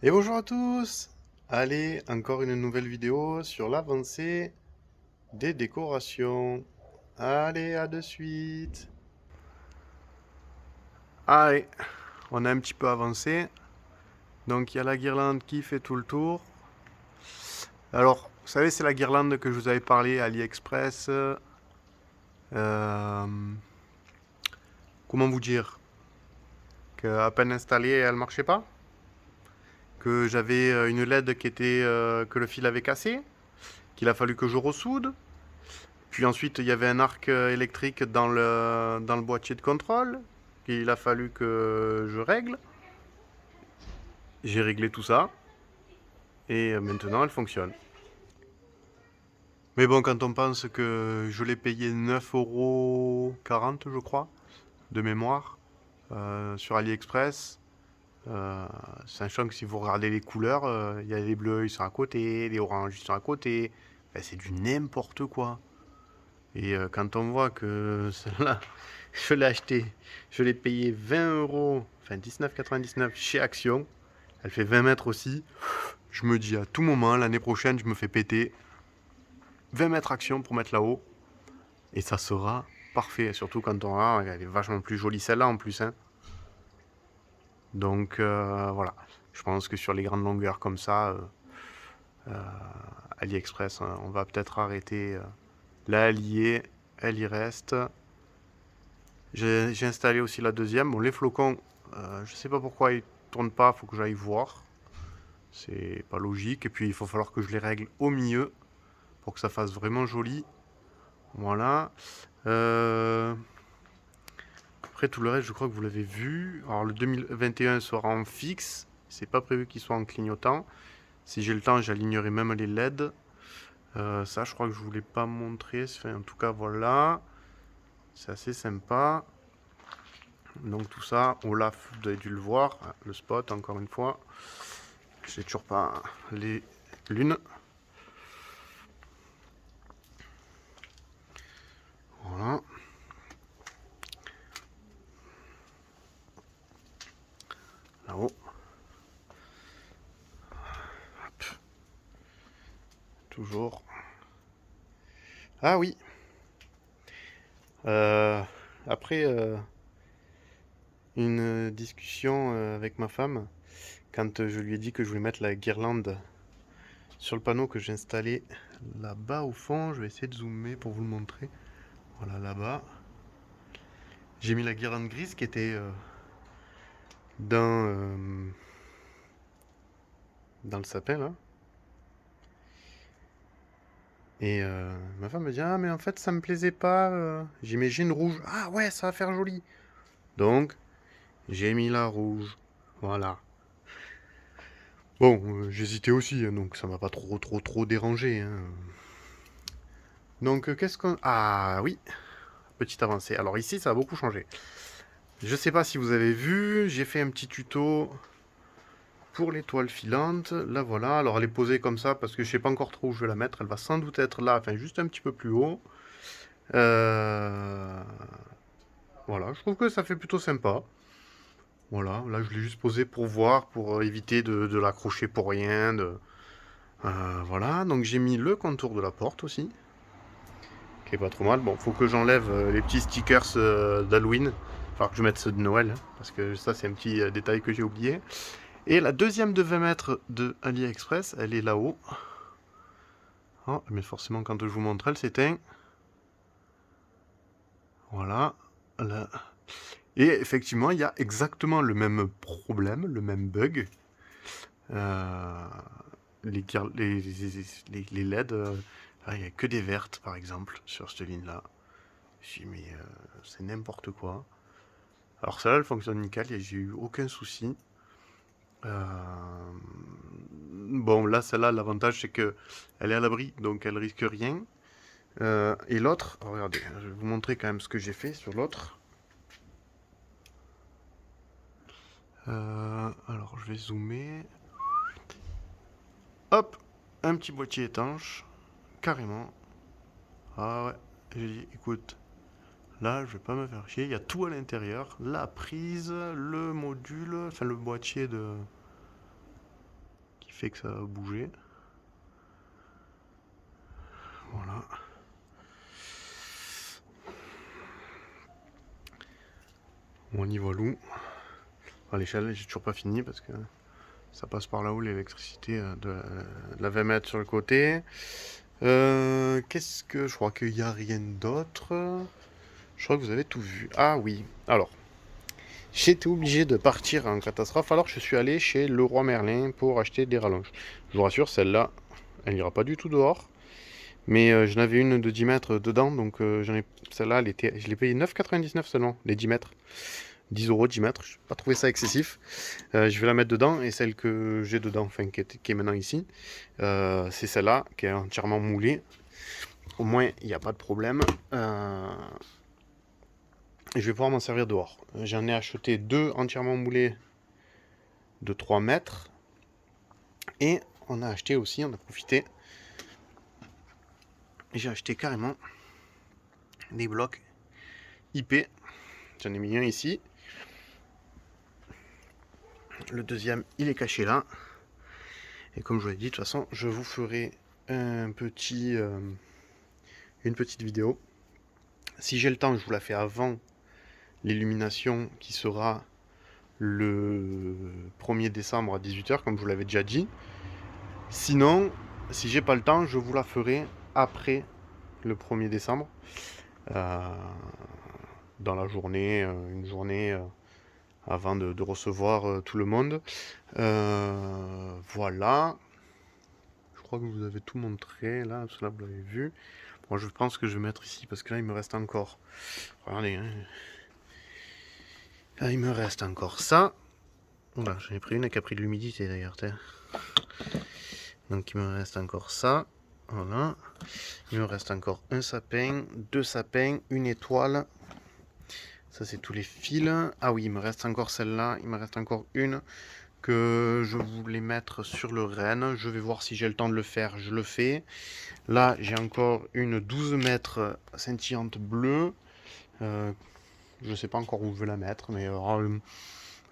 Et bonjour à tous! Allez, encore une nouvelle vidéo sur l'avancée des décorations. Allez, à de suite! Allez, on a un petit peu avancé. Donc il y a la guirlande qui fait tout le tour. Alors, vous savez, c'est la guirlande que je vous avais parlé à AliExpress. Euh, comment vous dire? Qu'à peine installée, elle marchait pas. Que j'avais une LED qui était que le fil avait cassé. Qu'il a fallu que je ressoude. Puis ensuite, il y avait un arc électrique dans le boîtier de contrôle qu'il a fallu que je règle. J'ai réglé tout ça et maintenant elle fonctionne. Mais bon, quand on pense que je l'ai payé 9,40 € je crois, de mémoire, sur AliExpress, sachant que si vous regardez les couleurs, il y a les bleus, ils sont à côté, les oranges, ils sont à côté. Ben, c'est du n'importe quoi. Et quand on voit que celle-là, je l'ai acheté, je l'ai payé 20 €, enfin 19,99 € chez Action, elle fait 20 mètres aussi, je me dis à tout moment, l'année prochaine, je me fais péter 20 mètres Action pour mettre là-haut, et ça sera parfait, surtout quand on a, elle est vachement plus jolie celle-là en plus. Hein. Donc voilà, je pense que sur les grandes longueurs comme ça, AliExpress, on va peut-être arrêter. Là, elle y est, elle y reste. J'ai installé aussi la deuxième. Bon, les flocons, je sais pas pourquoi ils tournent pas, faut que j'aille voir. C'est pas logique. Et puis il faut falloir que je les règle au milieu pour que ça fasse vraiment joli. Voilà. Euh, Après tout le reste, je crois que vous l'avez vu. Alors le 2021 sera en fixe. C'est pas prévu qu'il soit en clignotant. Si j'ai le temps, j'alignerai même les LED. Ça, je crois que je vous l'ai pas montré. Enfin, en tout cas, voilà. C'est assez sympa. Donc tout ça, Olaf, vous avez dû le voir, le spot encore une fois. J'ai toujours pas les lunes. Voilà. Là-haut. Toujours. Ah oui. Euh, Après une discussion avec ma femme, quand je lui ai dit que je voulais mettre la guirlande sur le panneau que j'ai installé là-bas au fond, je vais essayer de zoomer pour vous le montrer. Voilà, là-bas. J'ai mis la guirlande grise qui était dans, dans le sapin là. Et ma femme me dit: «Ah, mais en fait, ça me plaisait pas. J'ai une rouge. Ah ouais, ça va faire joli. Donc, j'ai mis la rouge. Voilà. Bon, j'hésitais aussi, hein, donc ça m'a pas trop dérangé. Hein. Donc, qu'est-ce qu'on. Ah oui, petite avancée. Alors ici, ça a beaucoup changé. Je sais pas si vous avez vu, j'ai fait un petit tuto pour les toiles filantes. Là, voilà. Alors, elle est posée comme ça parce que je sais pas encore trop où je vais la mettre. Elle va sans doute être là, enfin, juste un petit peu plus haut. Euh, Voilà, je trouve que ça fait plutôt sympa. Voilà, là je l'ai juste posé pour voir, pour éviter de l'accrocher pour rien. Voilà, donc j'ai mis le contour de la porte aussi, qui est pas trop mal. Bon, faut que j'enlève les petits stickers d'Halloween. Enfin, que je mette ceux de Noël, hein, parce que ça c'est un petit détail que j'ai oublié. Et la deuxième de 20 mètres de AliExpress, elle est là-haut. Oh, mais forcément quand je vous montre, elle s'éteint. Voilà. Là. Et effectivement, il y a exactement le même problème, le même bug. Euh, les LED, il n'y a que des vertes par exemple sur cette ligne-là. Je dis, mais c'est n'importe quoi. Alors celle-là, elle fonctionne nickel, j'ai eu aucun souci. Bon, là, celle-là, l'avantage, c'est que elle est à l'abri, donc elle risque rien. Et l'autre, regardez, je vais vous montrer quand même ce que j'ai fait sur l'autre. Alors, je vais zoomer. Hop, un petit boîtier étanche, carrément. Ah ouais, j'ai dit, écoute, là, je vais pas me faire chier. Il y a tout à l'intérieur. La prise, le module, enfin le boîtier fait que ça va bouger. Voilà. On y voit l'où. À l'échelle, j'ai toujours pas fini parce que ça passe par là-haut l'électricité de la 20 mètres sur le côté. Qu'est-ce que... Je crois qu'il n'y a rien d'autre. Je crois que vous avez tout vu. Ah oui, alors. J'étais obligé de partir en catastrophe, alors je suis allé chez Leroy Merlin pour acheter des rallonges. Je vous rassure, celle-là, elle n'ira pas du tout dehors. Mais j'en avais une de 10 mètres dedans, donc celle-là, je l'ai payé 9,99 seulement, les 10 mètres. 10 euros, 10 mètres, je n'ai pas trouvé ça excessif. Je vais la mettre dedans, et celle que j'ai dedans, enfin qui est maintenant ici, c'est celle-là, qui est entièrement moulée. Au moins, il n'y a pas de problème. Et je vais pouvoir m'en servir dehors. J'en ai acheté deux entièrement moulés de 3 mètres. Et on a acheté aussi, on a profité. J'ai acheté carrément des blocs IP. J'en ai mis un ici. Le deuxième, il est caché là. Et comme je vous l'ai dit, de toute façon, je vous ferai une petite vidéo. Si j'ai le temps, je vous la fais avant l'illumination qui sera le 1er décembre à 18 h, comme je vous l'avais déjà dit. Sinon, si j'ai pas le temps, je vous la ferai après le 1er décembre. Dans la journée, une journée avant de recevoir tout le monde. Voilà. Je crois que je vous avez tout montré là, cela vous l'avez vu. Moi je pense que je vais mettre ici parce que là il me reste encore. Regardez, hein. Là il me reste encore ça. Voilà, j'en ai pris une qui a pris de l'humidité d'ailleurs. Donc il me reste encore ça. Voilà. Il me reste encore un sapin, deux sapins, une étoile. Ça c'est tous les fils. Ah oui, il me reste encore celle-là. Il me reste encore une que je voulais mettre sur le renne. Je vais voir si j'ai le temps de le faire. Je le fais. Là, j'ai encore une 12 mètres scintillante bleue. Je ne sais pas encore où je vais la mettre, mais je vais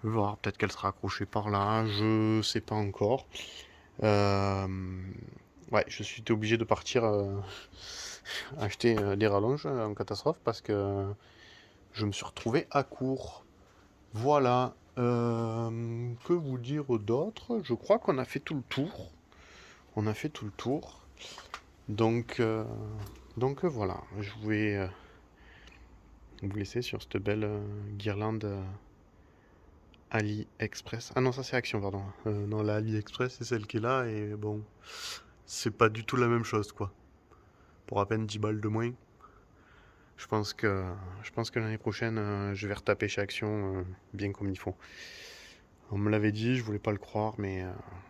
voir. Peut-être qu'elle sera accrochée par là. Je sais pas encore. Ouais, je suis obligé de partir acheter des rallonges en catastrophe parce que je me suis retrouvé à court. Voilà. Que vous dire d'autre? Je crois qu'on a fait tout le tour. On a fait tout le tour. Donc voilà. Je vais vous laisser sur cette belle guirlande AliExpress. Ah non, ça c'est Action, pardon. Non, la AliExpress, c'est celle qui est là. Et bon, c'est pas du tout la même chose, quoi. Pour à peine 10 balles de moins. Je pense que l'année prochaine, je vais retaper chez Action bien comme il faut. On me l'avait dit, je voulais pas le croire, mais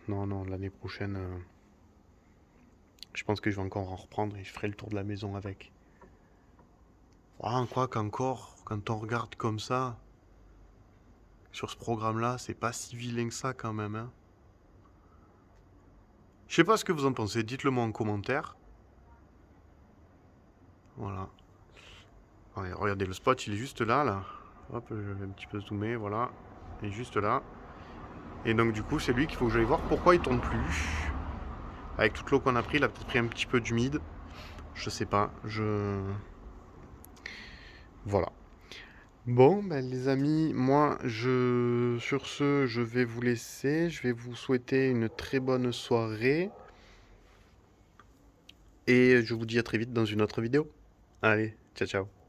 non, l'année prochaine, je pense que je vais encore en reprendre et je ferai le tour de la maison avec. Quoi qu'encore, quand on regarde comme ça, sur ce programme-là, c'est pas si vilain que ça quand même, hein. Je sais pas ce que vous en pensez, dites-le moi en commentaire. Voilà. Allez, regardez, le spot, il est juste là. Hop, je vais un petit peu zoomer, voilà. Il est juste là. Et donc du coup, c'est lui qu'il faut que j'aille voir pourquoi il tourne plus. Avec toute l'eau qu'on a pris, il a peut-être pris un petit peu d'humide. Je sais pas, Voilà. Bon, ben, les amis, moi, sur ce, je vais vous laisser. Je vais vous souhaiter une très bonne soirée. Et je vous dis à très vite dans une autre vidéo. Allez, ciao ciao.